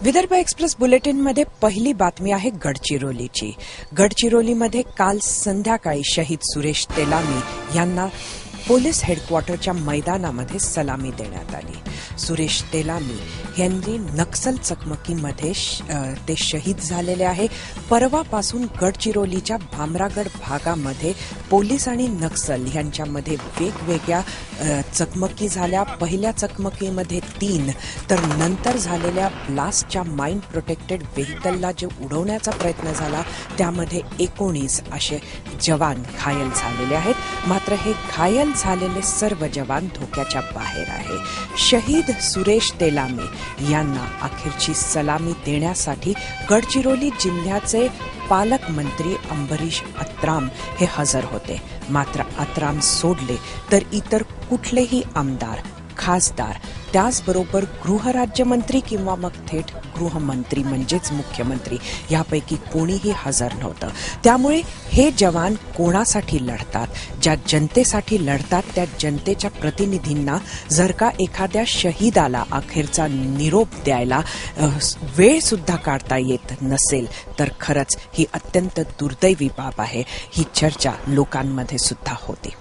Vidarbha express बुलेटिनमध्ये पहिली बातमी आहे गडचिरोलीची. गडचिरोलीमध्ये काल संध्याकाळी शहीद सुरेश तेलामी यांना पोलीस हेडक्वार्टरच्या मैदानामध्ये सलामी देण्यात आली. सुरेश तेलामी यांनी नक्सल चकमकीमध्ये ते शहीद झालेले आहे. परवापासून गडचिरोलीच्या भामरागड भागामध्ये पोलीस आणि नक्सल यांच्यामध्ये वेगवेगळ्या चकमकी झाल्या. पहिल्या चकमकीमध्ये 3 तर नंतर झालेल्या ब्लास्टच्या माइन प्रोटेक्टेड व्हेकलला जे उडवण्याचा प्रयत्न झाला त्यामध्ये 19 असे जवान घायल झालेले आहेत. मात्र हे घायल झालेले सर्व जवान धोक्याच्या बाहेर आहे. शहीद सुरेश तेलामी यांना अखेरची सलामी देण्यासाठी गडचिरोली जिल्ह्याचे पालकमंत्री अंबरीश अत्राम हे हजर होते. मात्र अत्राम सोडले तर इतर कुठलेही आमदार, खासदार, त्याचबरोबर गृहराज्यमंत्री किंवा मग थेट गृहमंत्री म्हणजेच मुख्यमंत्री यापैकी कोणीही हजर नव्हतं. त्यामुळे हे जवान कोणासाठी लढतात, ज्या जनतेसाठी लढतात त्या जनतेच्या प्रतिनिधींना जर का एखाद्या शहीदाला अखेरचा निरोप द्यायला वेळ सुद्धा काढता येत नसेल तर खरंच ही अत्यंत दुर्दैवी बाब आहे. ही चर्चा लोकांमध्ये सुद्धा होती.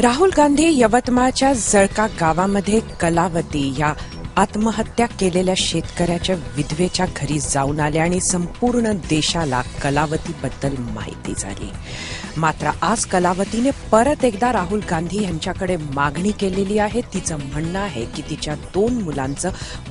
राहुल गांधी यवतमाळच्या जळका गावामध्ये कलावती या आत्महत्या केलेल्या शेतकऱ्याच्या विधवेच्या घरी जाऊन आले आणि संपूर्ण देशाला कलावतीबद्दल माहिती झाली. मात्र आज कलावतीने परत एकदा राहुल गांधी यांच्याकडे मागणी केलेली आहे. तिचं म्हणणं आहे की तिच्या 2 मुलांचं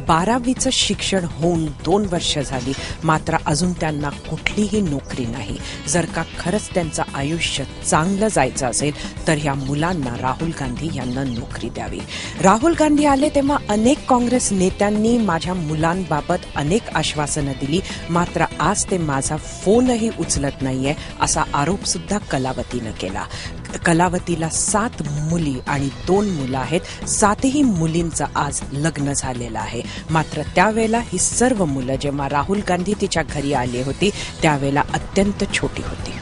12वीचं शिक्षण होऊन 2 वर्ष झाली, मात्र अजून त्यांना कुठलीही नोकरी नाही. जर का खरंच त्यांचं आयुष्य चांगलं जायचं असेल तर या मुलांना राहुल गांधी यांना नोकरी द्यावी. राहुल गांधी आले तेव्हा अनेक काँग्रेस नेत्यांनी माझ्या मुलांबाबत अनेक आश्वासनं दिली, मात्र आज ते माझा फोनही उचलत नाहीये असा आरोप सुद्धा कलावतीनं केला. कलावतीला 7 मुली आणि 2 मुलं आहेत. 7ही मुलींचं आज लग्न झालेलं आहे. मात्र त्यावेळेला ही सर्व मुलं जेव्हा राहुल गांधी तिच्या घरी आली होती त्यावेळेला अत्यंत छोटी होती.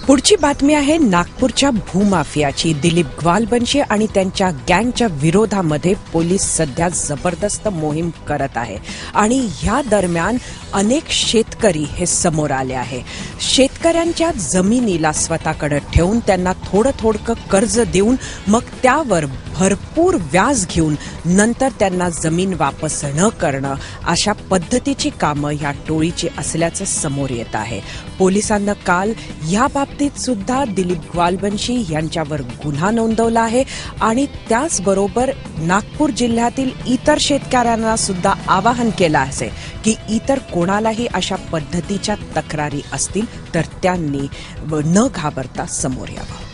पुढची बातमी आहे नागपूरच्या भूमाफियाची. दिलीप ग्वालबंशी आणि त्यांच्या गँगच्या विरोधामध्ये पोलीस सध्या जबरदस्त मोहीम करत आहे आणि ह्या दरम्यान अनेक शेतकरी हे समोर आले आहे. शेतकऱ्यांच्या जमिनीला स्वतःकडे ठेवून त्यांना थोडं कर्ज देऊन मग त्यावर भरपूर व्याज घेऊन नंतर त्यांना जमीन वापस न करणं अशा पद्धतीची कामं या टोळीची असल्याचं समोर येत आहे. पोलिसांना काल या बाबतीत सुद्धा दिलीप ग्वालबंशी यांच्यावर गुन्हा नोंदवला आहे आणि त्याचबरोबर नागपूर जिल्ह्यातील इतर शेतकऱ्यांना सुद्धा आवाहन केलं आहे की इतर कोणालाही अशा पद्धतीच्या तक्रारी असतील तर त्यांनी न घाबरता समोर यावं.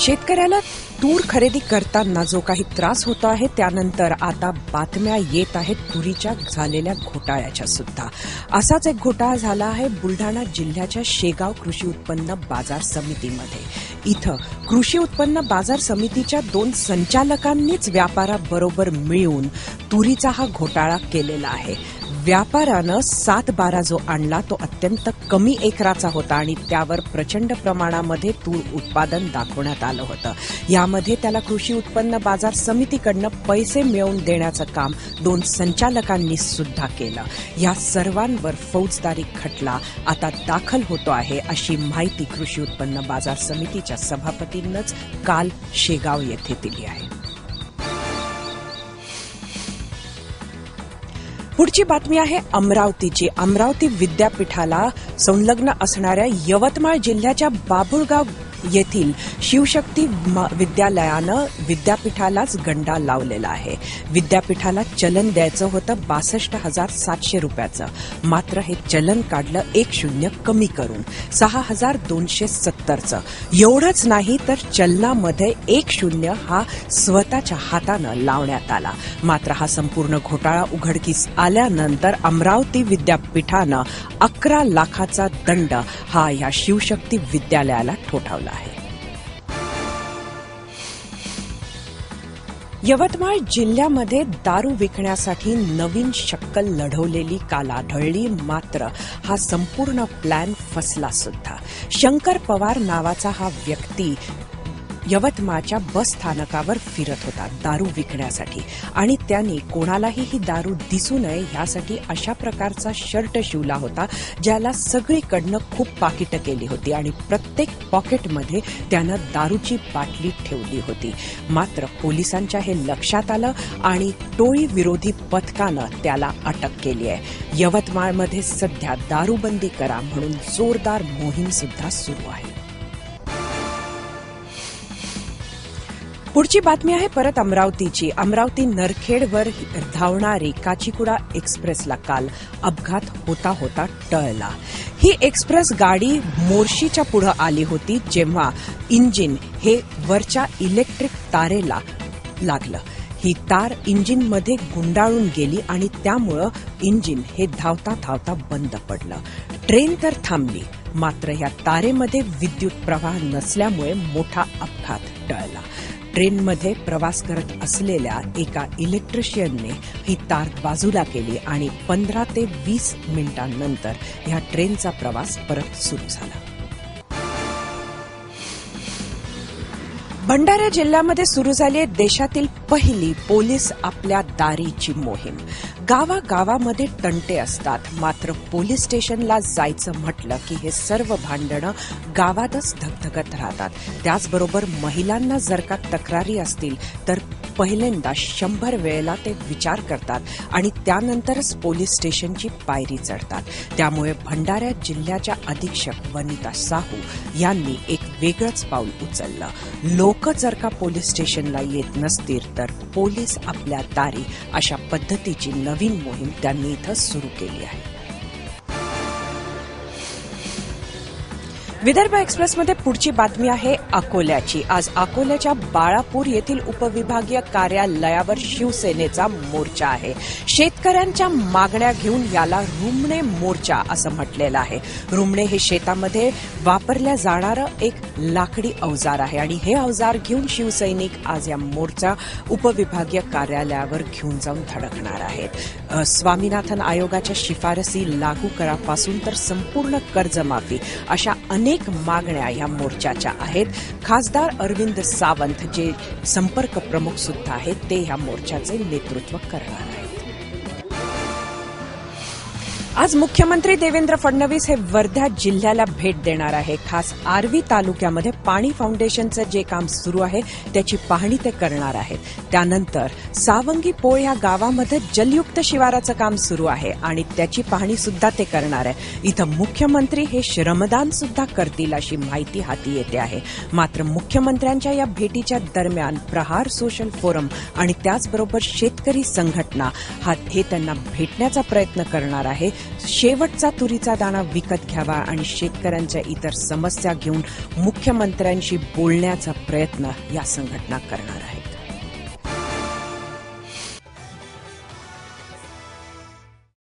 शेतकऱ्याला तूर खरेदी करताना जो काही त्रास होतो आहे त्यानंतर आता बातम्या येत आहेत तुरीच्या झालेल्या घोटाळ्याच्या सुद्धा. असाच एक घोटाळा झाला आहे बुलढाणा जिल्ह्याच्या शेगाव कृषी उत्पन्न बाजार समितीमध्ये. इथं कृषी उत्पन्न बाजार समितीच्या 2 संचालकांनीच व्यापाराबरोबर मिळून तुरीचा हा घोटाळा केलेला आहे. व्यापारानं 7-12 जो आणला तो अत्यंत कमी एकराचा होता आणि त्यावर प्रचंड प्रमाणामध्ये तूर उत्पादन दाखवण्यात आलं होतं. यामध्ये त्याला कृषी उत्पन्न बाजार समितीकडनं पैसे मिळवून देण्याचं काम 2 संचालकांनी सुद्धा केलं. या सर्वांवर फौजदारी खटला आता दाखल होतो आहे अशी माहिती कृषी उत्पन्न बाजार समितीच्या सभापतींनीच काल शेगाव येथे दिली आहे. पुढची बातमी आहे अमरावतीची. अमरावती विद्यापीठाला संलग्न असणाऱ्या यवतमाळ जिल्ह्याच्या बाभुळगाव येथील शिवशक्ती विद्यालयानं विद्यापीठालाच गंडा लावलेला आहे. विद्यापीठाला चलन द्यायचं होतं 62,700 रुपयाचं, मात्र हे चलन काढलं 10 कमी करून 6,270चं. एवढंच नाही तर चलनामध्ये 10 हा स्वतःच्या हातानं लावण्यात आला. मात्र हा संपूर्ण घोटाळा उघडकीस आल्यानंतर अमरावती विद्यापीठानं 11 लाखाचा दंड हा या शिवशक्ती विद्यालयाला ठोठावला आहे. यवतमाळ जिल्ह्यामध्ये दारू विकण्यासाठी नवीन शक्कल लढवलेली काल आढळली. मात्र हा संपूर्ण प्लॅन फसला सुद्धा. शंकर पवार नावाचा हा व्यक्ती यवतमाळच्या बस स्थानकावर फिरत होता दारू विकण्यासाठी आणि त्यांनी कोणालाही ही दारू दिसू नये यासाठी अशा प्रकारचा शर्ट शिवला होता ज्याला सगळीकडनं खूप पाकिटं केली होती आणि प्रत्येक पॉकेटमध्ये त्यानं दारूची बाटली ठेवली होती. मात्र पोलिसांच्या हे लक्षात आलं आणि टोळी विरोधी पथकानं त्याला अटक केली आहे. यवतमाळमध्ये सध्या दारूबंदी करा म्हणून जोरदार मोहीम सुद्धा सुरू आहे. पुढची बातमी आहे परत अमरावतीची. अमरावती नरखेडवर धावणारी काचीकुडा एक्सप्रेसला काल अपघात होता होता टळला. ही एक्सप्रेस गाडी मोर्शीच्या पुढे आली होती जेव्हा इंजिन हे वरच्या इलेक्ट्रिक तारेला लागलं. ही तार इंजिनमध्ये गुंडाळून गेली आणि त्यामुळं इंजिन हे धावता धावता बंद पडलं. ट्रेन तर थांबली, मात्र या तारेमध्ये विद्युत प्रवाह नसल्यामुळे मोठा अपघात टळला. ट्रेनमध्ये प्रवास करत असलेल्या एका इलेक्ट्रिशियनने ही तार बाजूला केली आणि 15 ते 20 मिनिटांनंतर ह्या ट्रेनचा प्रवास परत सुरू झाला. भंडारा जिल्ह्यामध्ये सुरू झाली आहे देशातील पहिली पोलीस आपल्या दारीची मोहीम. गावागावामध्ये तंटे असतात, मात्र पोलीस स्टेशनला जायचं म्हटलं की हे सर्व भांडणं गावातच धगधगत राहतात. त्याचबरोबर महिलांना जर का तक्रारी असतील तर पहिल्यांदा 100 वेळेला ते विचार करतात आणि त्यानंतरच पोलीस स्टेशनची पायरी चढतात. त्यामुळे भंडारा जिल्ह्याच्या अधीक्षक वनिता साहू यांनी एक वेगळंच पाऊल उचललं. लोक जर का पोलीस स्टेशनला येत नसतील तर पोलीस आपल्या दारी अशा पद्धतीची नवीन मोहीम त्यांनी इथं सुरू केली आहे. विदर्भ एक्सप्रेसमध्ये पुढची बातमी आहे अकोल्याची. आज अकोल्याच्या बाळापूर येथील उपविभागीय कार्यालयावर शिवसेनेचा मोर्चा आहे. शेतकऱ्यांच्या मागण्या घेऊन याला रुमणे मोर्चा असं म्हटलेलं आहे. रुमणे हे शेतामध्ये वापरल्या जाणारं एक लाकडी अवजार आहे आणि हे अवजार घेऊन शिवसैनिक आज या मोर्चा उपविभागीय कार्यालयावर घेऊन जाऊन धडकणार आहेत. स्वामीनाथन आयोगाच्या शिफारसी लागू करापासून तर संपूर्ण कर्जमाफी अशा अनेक मागण्या या मोर्चाच्या आहेत. खासदार अरविंद सावंत जे संपर्क प्रमुख सुद्धा आहेत ते या मोर्चाचे नेतृत्व करणार आहेत. आज मुख्यमंत्री देवेंद्र फडणवीस हे वर्धा जिल्ह्याला भेट देणार आहे. खास आर्वी तालुक्यामध्ये पाणी फाउंडेशनचं जे काम सुरू आहे त्याची पाहणी ते करणार आहेत. त्यानंतर सावंगी पोळ या गावामध्ये जलयुक्त शिवाराचं काम सुरू आहे आणि त्याची पाहणी सुद्धा ते करणार आहे. इथं मुख्यमंत्री हे श्रमदान सुद्धा करतील अशी माहिती हाती येते आहे. मात्र मुख्यमंत्र्यांच्या या भेटीच्या दरम्यान प्रहार सोशल फोरम आणि त्याचबरोबर शेतकरी संघटना हे त्यांना भेटण्याचा प्रयत्न करणार आहे. शेवटचा तुरीचा दाणा विकत घ्यावा आणि शेतकऱ्यांच्या इतर समस्या घेऊन मुख्यमंत्र्यांशी बोलण्याचा प्रयत्न या संघटना करणार आहेत.